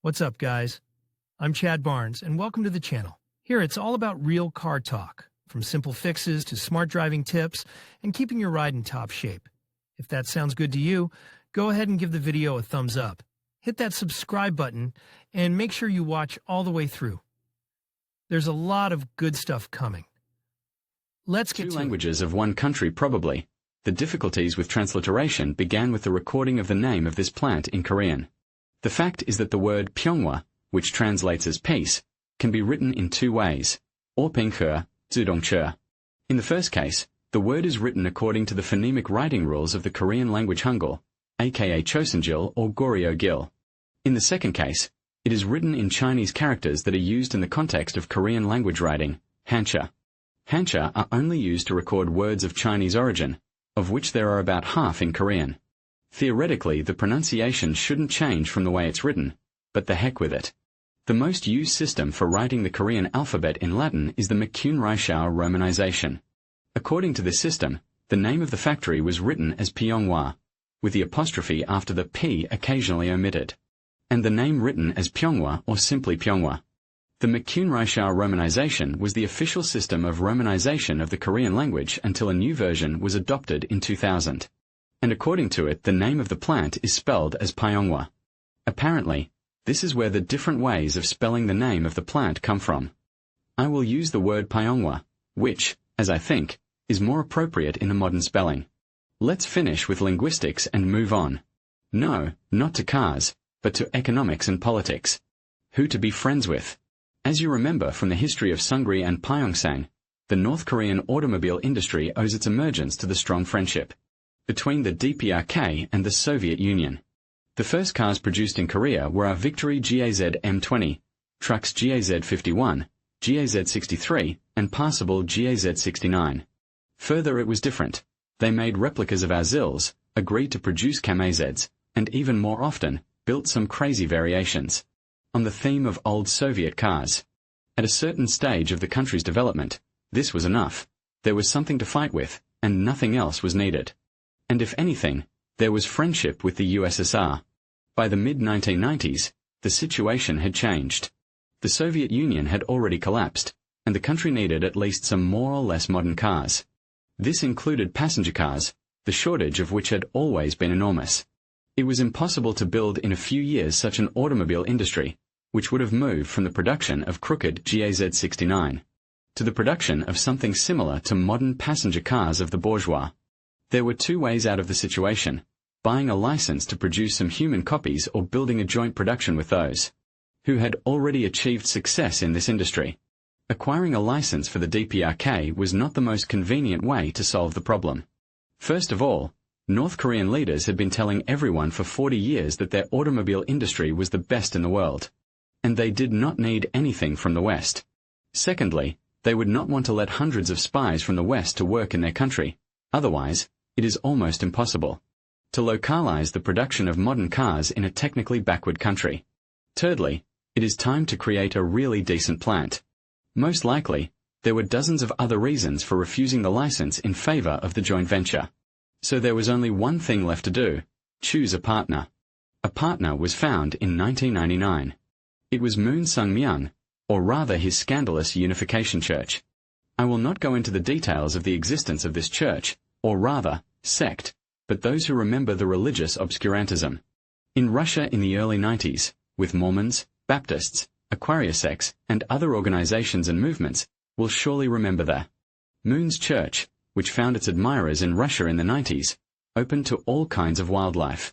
What's up, guys? I'm Chad Barnes, and welcome to the channel. Here, it's all about real car talk, from simple fixes to smart driving tips and keeping your ride in top shape. If that sounds good to you, go ahead and give the video a thumbs up. Hit that subscribe button, and make sure you watch all the way through. There's a lot of good stuff coming. Let's get to it. Two languages of one country, probably. The difficulties with transliteration began with the recording of the name of this plant in Korean. The fact is that the word Pyongyang, which translates as peace, can be written in two ways, or Pinghe, Zudongche. In the first case, the word is written according to the phonemic writing rules of the Korean language Hangul, aka Chosunjil or Goryeo-gil. In the second case, it is written in Chinese characters that are used in the context of Korean language writing, Hancha. Hancha are only used to record words of Chinese origin, of which there are about half in Korean. Theoretically, the pronunciation shouldn't change from the way it's written, but the heck with it. The most used system for writing the Korean alphabet in Latin is the McCune-Reischauer romanization. According to this system, the name of the factory was written as Pyongyang, with the apostrophe after the P occasionally omitted, and the name written as Pyongyang or simply Pyongyang. The McCune-Reischauer romanization was the official system of romanization of the Korean language until a new version was adopted in 2000. And according to it, the name of the plant is spelled as Pyongyang. Apparently, this is where the different ways of spelling the name of the plant come from. I will use the word Pyongyang, which, as I think, is more appropriate in the modern spelling. Let's finish with linguistics and move on. No, not to cars, but to economics and politics. Who to be friends with. As you remember from the history of Seungri and Pyeongchang, the North Korean automobile industry owes its emergence to the strong friendship between the DPRK and the Soviet Union. The first cars produced in Korea were our Victory GAZ M20, trucks GAZ 51, GAZ 63, and passable GAZ 69. Further, it was different. They made replicas of our ZILs, agreed to produce KAMAZs, and even more often, built some crazy variations on the theme of old Soviet cars. At a certain stage of the country's development, this was enough. There was something to fight with, and nothing else was needed. And if anything, there was friendship with the USSR. By the mid-1990s, the situation had changed. The Soviet Union had already collapsed, and the country needed at least some more or less modern cars. This included passenger cars, the shortage of which had always been enormous. It was impossible to build in a few years such an automobile industry, which would have moved from the production of crooked GAZ 69 to the production of something similar to modern passenger cars of the bourgeois. There were two ways out of the situation: buying a license to produce some human copies or building a joint production with those who had already achieved success in this industry. Acquiring a license for the DPRK was not the most convenient way to solve the problem. First of all, North Korean leaders had been telling everyone for 40 years that their automobile industry was the best in the world, and they did not need anything from the West. Secondly, they would not want to let hundreds of spies from the West to work in their country. Otherwise, it is almost impossible to localize the production of modern cars in a technically backward country. Thirdly, it is time to create a really decent plant. Most likely, there were dozens of other reasons for refusing the license in favor of the joint venture. So there was only one thing left to do: choose a partner. A partner was found in 1999. It was Moon Sung-myung, or rather his scandalous Unification Church. I will not go into the details of the existence of this church, or rather, sect, but those who remember the religious obscurantism in Russia in the early 90s, with Mormons, Baptists, Aquarius sects, and other organizations and movements, will surely remember the Moon's Church, which found its admirers in Russia in the 90s, open to all kinds of wildlife.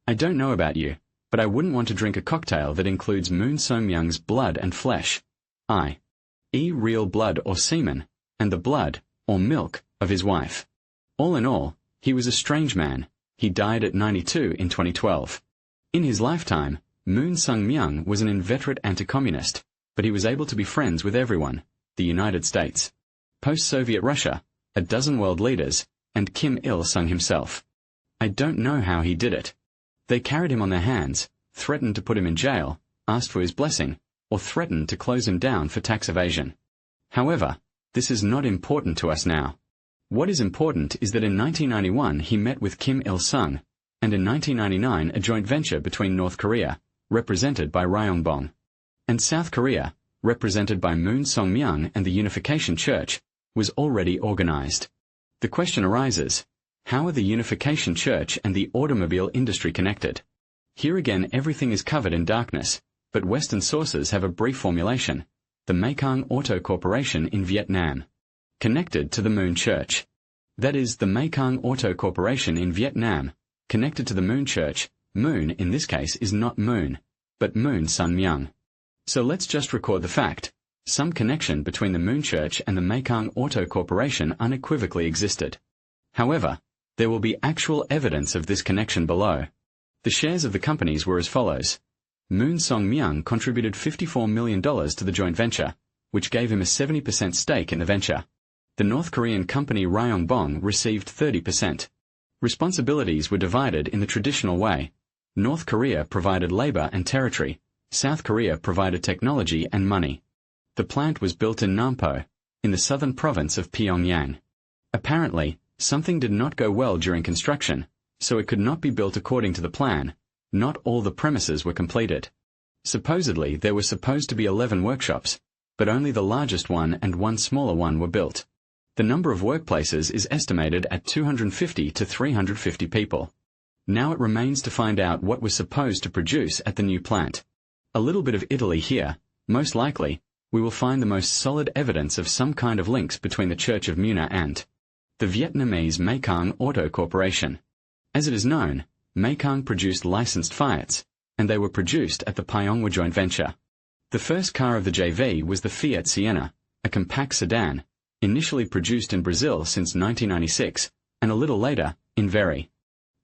I don't know about you, but I wouldn't want to drink a cocktail that includes Moon Sung-myung's blood and flesh, i.e. real blood or semen, and the blood, or milk, of his wife. All in all, he was a strange man. He died at 92 in 2012. In his lifetime, Moon Sung-myung was an inveterate anti-communist, but he was able to be friends with everyone: the United States, post-Soviet Russia, a dozen world leaders, and Kim Il-sung himself. I don't know how he did it. They carried him on their hands, threatened to put him in jail, asked for his blessing, or threatened to close him down for tax evasion. However, this is not important to us now. What is important is that in 1991 he met with Kim Il-sung, and in 1999 a joint venture between North Korea, represented by Ryongbong. And South Korea, represented by Moon Song-myung and the Unification Church, was already organized. The question arises, how are the Unification Church and the automobile industry connected? Here again everything is covered in darkness, but Western sources have a brief formulation: the Mekong Auto Corporation in Vietnam. Connected to the Moon Church. That is, the Mekong Auto Corporation in Vietnam, connected to the Moon Church. Moon in this case is not Moon, but Moon Sun-myung. So let's just record the fact: some connection between the Moon Church and the Mekong Auto Corporation unequivocally existed. However, there will be actual evidence of this connection below. The shares of the companies were as follows. Moon Song-myung contributed $54 million to the joint venture, which gave him a 70% stake in the venture. The North Korean company Ryongbong received 30%. Responsibilities were divided in the traditional way. North Korea provided labor and territory. South Korea provided technology and money. The plant was built in Nampo, in the southern province of Pyongyang. Apparently, something did not go well during construction, so it could not be built according to the plan. Not all the premises were completed. Supposedly there were supposed to be 11 workshops, but only the largest one and one smaller one were built. The number of workplaces is estimated at 250 to 350 people. Now it remains to find out what was supposed to produce at the new plant. A little bit of Italy here. Most likely, we will find the most solid evidence of some kind of links between the Church of Muna and the Vietnamese Mekong Auto Corporation. As it is known, Mekong produced licensed Fiats, and they were produced at the Pyongyang joint venture. The first car of the JV was the Fiat Siena, a compact sedan, initially produced in Brazil since 1996, and a little later, in very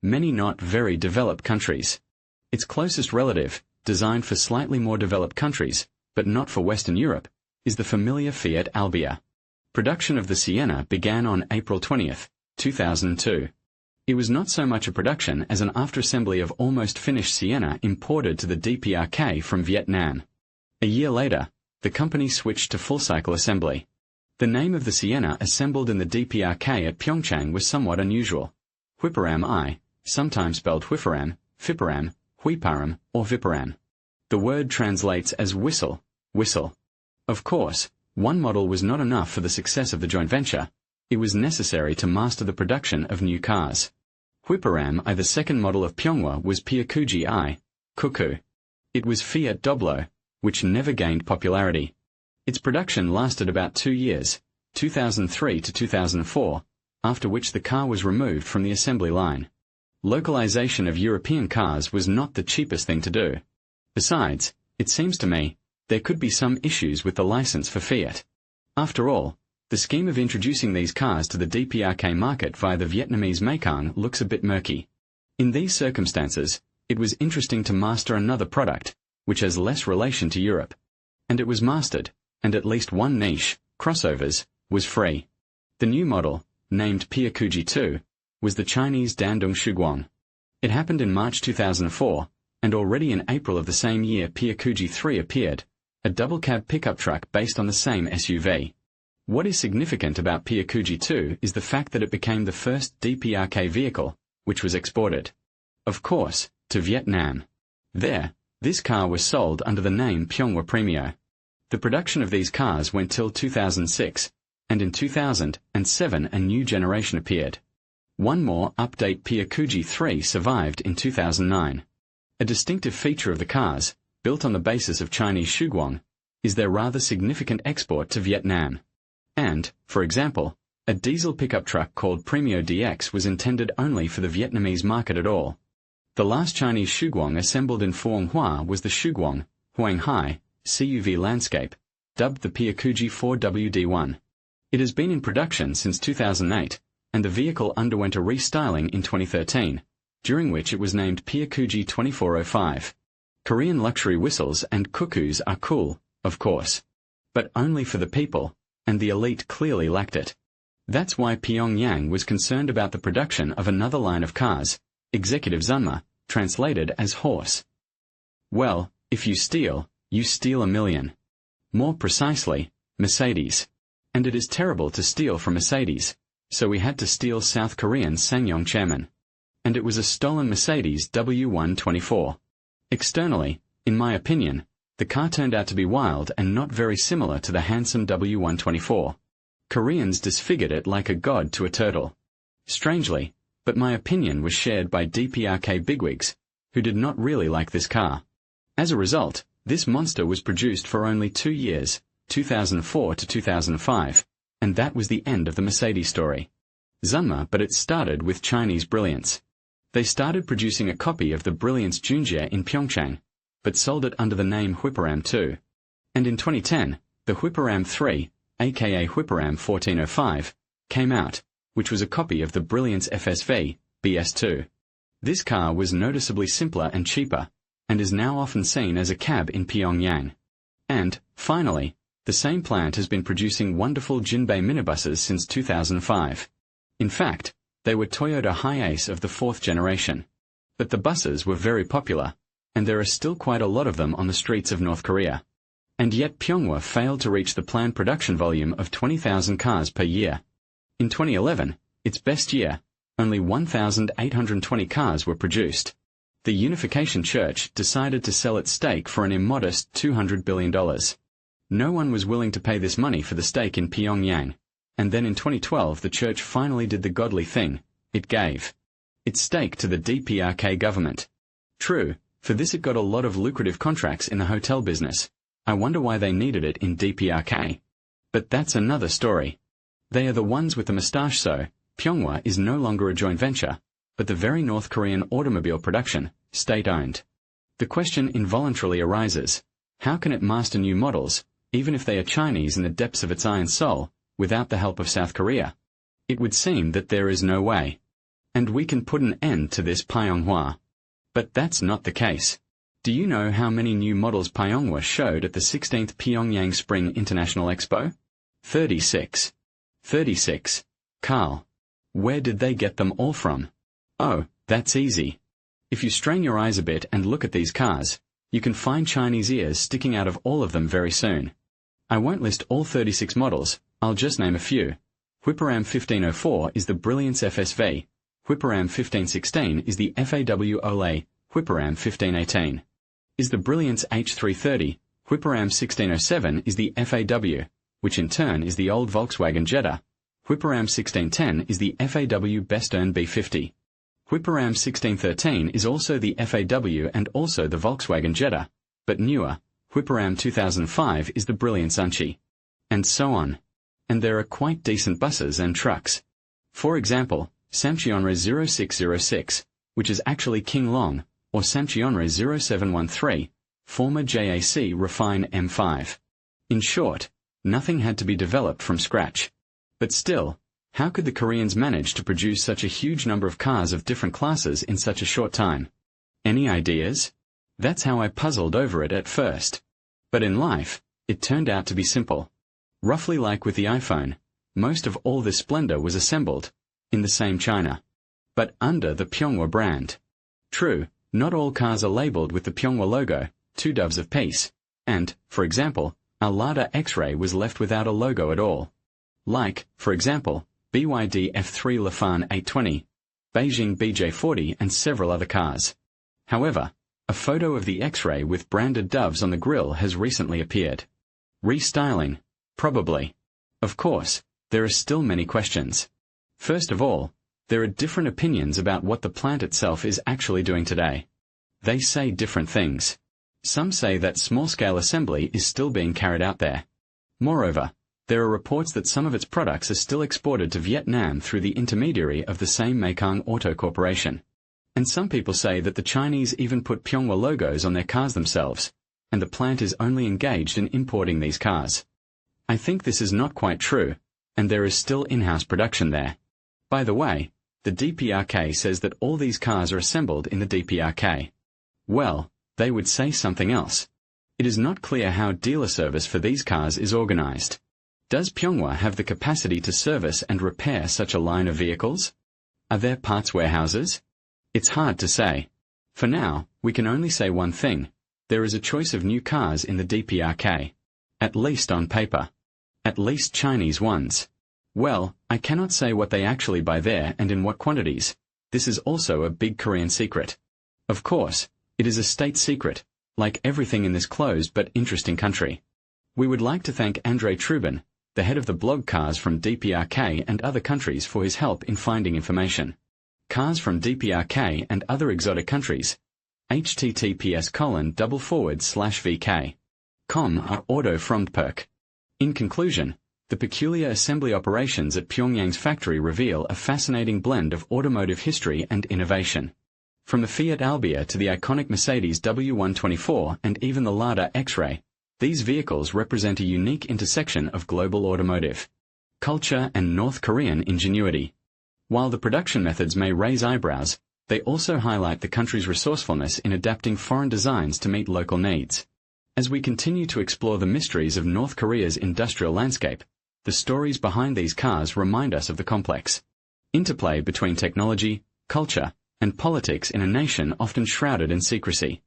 many not very developed countries. Its closest relative, designed for slightly more developed countries, but not for Western Europe, is the familiar Fiat Albea. Production of the Siena began on April 20, 2002. It was not so much a production as an after-assembly of almost finished Siena imported to the DPRK from Vietnam. A year later, the company switched to full-cycle assembly. The name of the Siena assembled in the DPRK at Pyeongchang was somewhat unusual. Whiparam I, sometimes spelled Whiparam, Fiparam, Huiparam, or Viparam. The word translates as whistle, whistle. Of course, one model was not enough for the success of the joint venture. It was necessary to master the production of new cars. Whiparam I, the second model of Pyongyang, was Pyakuji I, Cuckoo. It was Fiat Doblo, which never gained popularity. Its production lasted about 2 years, 2003 to 2004, after which the car was removed from the assembly line. Localization of European cars was not the cheapest thing to do. Besides, it seems to me, there could be some issues with the license for Fiat. After all, the scheme of introducing these cars to the DPRK market via the Vietnamese Mekong looks a bit murky. In these circumstances, it was interesting to master another product, which has less relation to Europe. And it was mastered, and at least one niche, crossovers, was free. The new model, named Pyakuji 2, was the Chinese Dandong Shuguang. It happened in March 2004, and already in April of the same year Pyakuji 3 appeared, a double-cab pickup truck based on the same SUV. What is significant about Pyakuji 2 is the fact that it became the first DPRK vehicle, which was exported. Of course, to Vietnam. There, this car was sold under the name Pyongyang Premio. The production of these cars went till 2006, and in 2007 a new generation appeared. One more update Pyakuji 3 survived in 2009. A distinctive feature of the cars, built on the basis of Chinese Shuguang, is their rather significant export to Vietnam. And, for example, a diesel pickup truck called Premio DX was intended only for the Vietnamese market at all. The last Chinese Shuguang assembled in Phuong Hoa was the Shuguang, Huang Hai, CUV Landscape, dubbed the Pyakuji 4WD1. It has been in production since 2008, and the vehicle underwent a restyling in 2013, during which it was named Pyakuji 2405. Korean luxury whistles and cuckoos are cool, of course. But only for the people, and the elite clearly lacked it. That's why Pyongyang was concerned about the production of another line of cars, Executive Zunma, translated as horse. Well, if you steal $1 million. More precisely, Mercedes. And it is terrible to steal from Mercedes, so we had to steal South Korean SsangYong Chairman. And it was a stolen Mercedes W124. Externally, In my opinion, the car turned out to be wild and not very similar to the handsome W124. Koreans disfigured it like a god to a turtle. Strangely, but my opinion was shared by DPRK bigwigs, who did not really like this car. As a result, this monster was produced for only 2 years, 2004 to 2005, and that was the end of the Mercedes story. Zunma, but it started with Chinese brilliance. They started producing a copy of the Brilliance Junjie in Pyongyang, but sold it under the name Whipperam 2. And in 2010, the Whipperam 3, aka Whipperam 1405, came out, which was a copy of the Brilliance FSV, BS2. This car was noticeably simpler and cheaper, and is now often seen as a cab in Pyongyang. And, finally, the same plant has been producing wonderful Jinbei minibuses since 2005. In fact, they were Toyota Hiace of the 4th generation. But the buses were very popular, and there are still quite a lot of them on the streets of North Korea. And yet Pyongyang failed to reach the planned production volume of 20,000 cars per year. In 2011, its best year, only 1,820 cars were produced. The Unification Church decided to sell its stake for an immodest $200 billion. No one was willing to pay this money for the stake in Pyongyang, and then in 2012 the church finally did the godly thing. It gave its stake to the DPRK government. True, for this it got a lot of lucrative contracts in the hotel business. I wonder why they needed it in DPRK. But that's another story. They are the ones with the moustache, so Pyongyang is no longer a joint venture, but the very North Korean automobile production, state-owned. The question involuntarily arises, how can it master new models, even if they are Chinese in the depths of its iron soul, without the help of South Korea? It would seem that there is no way. And we can put an end to this Pyongyang. But that's not the case. Do you know how many new models Pyongyang showed at the 16th Pyongyang Spring International Expo? 36. 36. Carl. Where did they get them all from? Oh, that's easy. If you strain your eyes a bit and look at these cars, you can find Chinese ears sticking out of all of them very soon. I won't list all 36 models, I'll just name a few. Whipperam 1504 is the Brilliance FSV. Whipperam 1516 is the FAW Olay. Whipperam 1518 is the Brilliance H330. Whipperam 1607 is the FAW, which in turn is the old Volkswagen Jetta. Whipperam 1610 is the FAW Bestern B50. Whipperam 1613 is also the FAW and also the Volkswagen Jetta, but newer. Whipperam 2005 is the Brilliance Unchi. And so on. And there are quite decent buses and trucks. For example, Samcheonre 0606, which is actually King Long, or Samcheonre 0713, former JAC Refine M5. In short, nothing had to be developed from scratch. But still, how could the Koreans manage to produce such a huge number of cars of different classes in such a short time? Any ideas? That's how I puzzled over it at first. But in life, it turned out to be simple. Roughly like with the iPhone, most of all this splendor was assembled in the same China, but under the Pyongyang brand. True, not all cars are labeled with the Pyongyang logo, two doves of peace, and, for example, our Lada Xray was left without a logo at all. Like, for example, BYD F3 Lafan 820, Beijing BJ40 and several other cars. However, a photo of the X-Ray with branded doves on the grille has recently appeared. Restyling? Probably. Of course, there are still many questions. First of all, there are different opinions about what the plant itself is actually doing today. They say different things. Some say that small-scale assembly is still being carried out there. Moreover, there are reports that some of its products are still exported to Vietnam through the intermediary of the same Mekong Auto Corporation. And some people say that the Chinese even put Pyongyang logos on their cars themselves, and the plant is only engaged in importing these cars. I think this is not quite true, and there is still in-house production there. By the way, the DPRK says that all these cars are assembled in the DPRK. Well, they would say something else. It is not clear how dealer service for these cars is organized. Does Pyongyang have the capacity to service and repair such a line of vehicles? Are there parts warehouses? It's hard to say. For now, we can only say one thing. There is a choice of new cars in the DPRK. At least on paper. At least Chinese ones. Well, I cannot say what they actually buy there and in what quantities. This is also a big Korean secret. Of course, it is a state secret, like everything in this closed but interesting country. We would like to thank Andrei Trubin, the head of the blog Cars from DPRK and other countries, for his help in finding information. Cars from DPRK and other exotic countries. https://vk.com are Auto Fromperk. In conclusion, the peculiar assembly operations at Pyongyang's factory reveal a fascinating blend of automotive history and innovation. From the Fiat Albea to the iconic Mercedes W124 and even the Lada Xray, these vehicles represent a unique intersection of global automotive culture and North Korean ingenuity. While the production methods may raise eyebrows, they also highlight the country's resourcefulness in adapting foreign designs to meet local needs. As we continue to explore the mysteries of North Korea's industrial landscape, the stories behind these cars remind us of the complex interplay between technology, culture, and politics in a nation often shrouded in secrecy.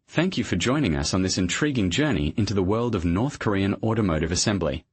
Thank you for joining us on this intriguing journey into the world of North Korean automotive assembly.